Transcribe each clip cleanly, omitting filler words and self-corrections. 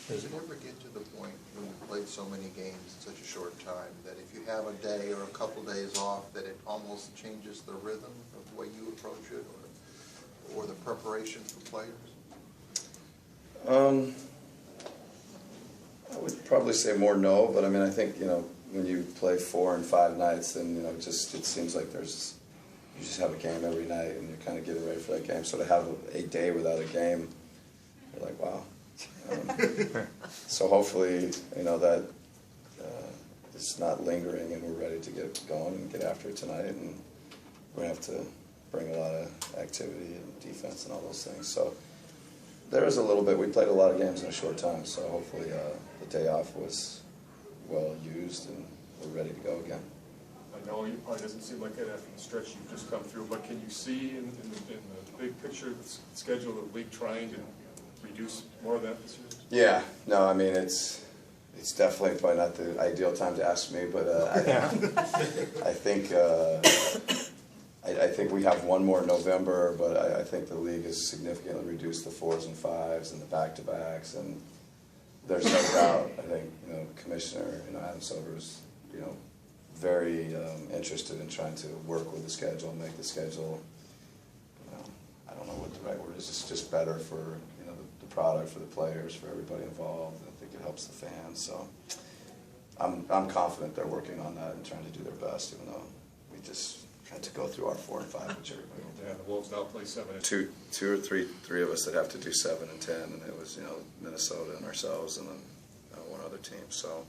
Does it ever get to the point when you've played so many games in such a short time that if you have a day or a couple days off that it almost changes the rhythm of the way you approach it or the preparation for players? I would probably say more no, but I mean I think, you know, when you play 4 and 5 nights, then, you know, just it seems like you just have a game every night and you're kind of getting ready for that game. So to have a day without a game, you're like, wow. So hopefully, you know, that it's not lingering and we're ready to get going and get after it tonight. And we're going to have to bring a lot of activity and defense and all those things. So there is a little bit. We played a lot of games in a short time, so hopefully the day off was well used and we're ready to go again. I know it probably doesn't seem like it after the stretch you've just come through, but can you see in the big picture the schedule of the league trying to reduce more of that this year? Yeah, no, I mean it's definitely probably not the ideal time to ask me, but I think we have one more in November, but I think the league has significantly reduced the 4s and 5s and the back-to-backs, and there's no doubt. I think, you know, Commissioner, you know, Adam Silver's, you know, very interested in trying to work with the schedule and make the schedule, you know, I don't know what the right word is. It's just better for, you know, the product, for the players, for everybody involved. I think it helps the fans. So I'm confident they're working on that and trying to do their best, even though we just had to go through our 4 and 5, which everybody will do. Yeah, the Wolves now play 7 and 2 or 3 of us that have to do 7 and 10, and it was, you know, Minnesota and ourselves and then one other team. So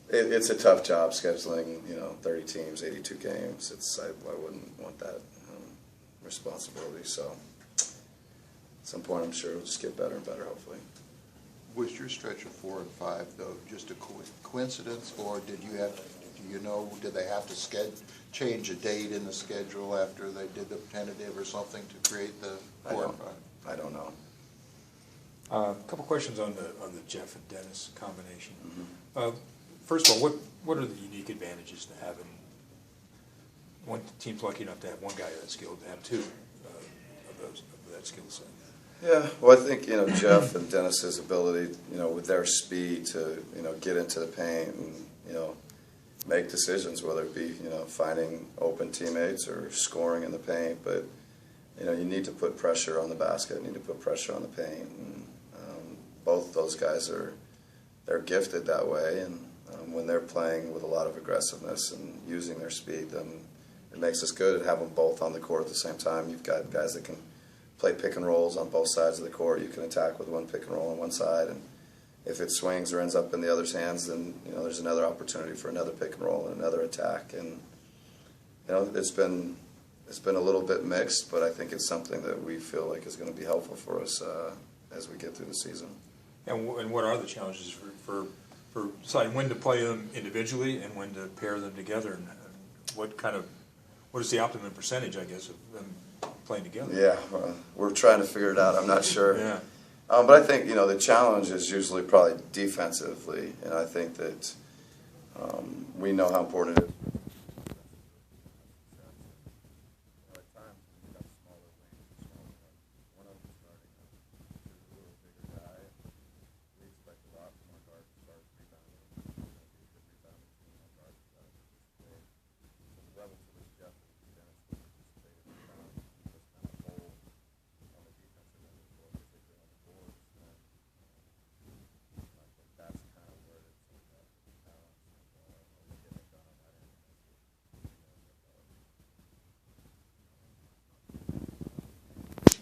it's a tough job scheduling, you know, 30 teams, 82 games. I wouldn't want that responsibility. So at some point, I'm sure it'll just get better and better, hopefully. Was your stretch of 4 and 5 though just a coincidence, or did they have to change a date in the schedule after they did the tentative or something to create the 4 and 5? I don't know. A couple questions on the Jeff and Dennis combination. Mm-hmm. First of all, what are the unique advantages to having one team's lucky enough to have one guy that skilled, to have 2 of that skill set? Yeah, well, I think, you know, Jeff and Dennis's ability, you know, with their speed to, you know, get into the paint and, you know, make decisions, whether it be, you know, finding open teammates or scoring in the paint. But, you know, you need to put pressure on the basket, you need to put pressure on the paint. And both those guys they're gifted that way. And when they're playing with a lot of aggressiveness and using their speed, then it makes us good to have them both on the court at the same time. You've got guys that can play pick and rolls on both sides of the court. You can attack with one pick and roll on one side, and if it swings or ends up in the other's hands, then, you know, there's another opportunity for another pick and roll and another attack. And, you know, it's been a little bit mixed, but I think it's something that we feel like is going to be helpful for us as we get through the season. And what are the challenges for deciding when to play them individually and when to pair them together? And what is the optimum percentage, I guess, of them playing together? Yeah, we're trying to figure it out. I'm not sure. Yeah. But I think, you know, the challenge is usually probably defensively, and I think that we know how important it is.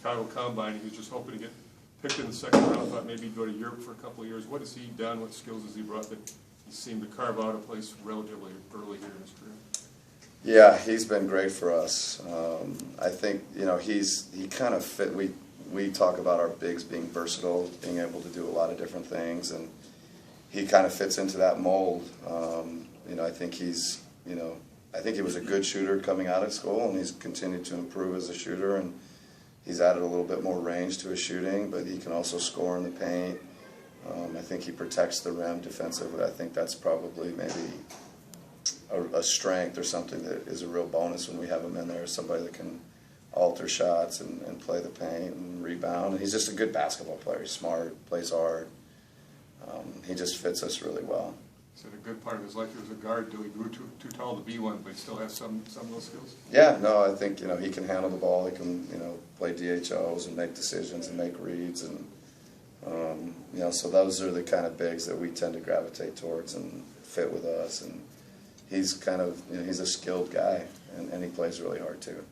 Chicago Combine. He was just hoping to get picked in the second round. Thought maybe he'd go to Europe for a couple of years. What has he done? What skills has he brought that he seemed to carve out a place relatively early here in his career? Yeah, he's been great for us. I think, you know, he kind of fit. We talk about our bigs being versatile, being able to do a lot of different things, and he kind of fits into that mold. You know, I think he was a good shooter coming out of school, and he's continued to improve as a shooter, and he's added a little bit more range to his shooting, but he can also score in the paint. I think he protects the rim defensively. I think that's probably maybe a strength or something that is a real bonus when we have him in there, somebody that can alter shots and play the paint and rebound. And he's just a good basketball player. He's smart, plays hard. he just fits us really well. Said a good part of his life he was a guard till he grew too tall to be one, but he still has some of those skills. Yeah, no, I think he can handle the ball. He can play DHOs and make decisions and make reads, and so those are the kind of bigs that we tend to gravitate towards and fit with us. And he's kind of he's a skilled guy, and he plays really hard too.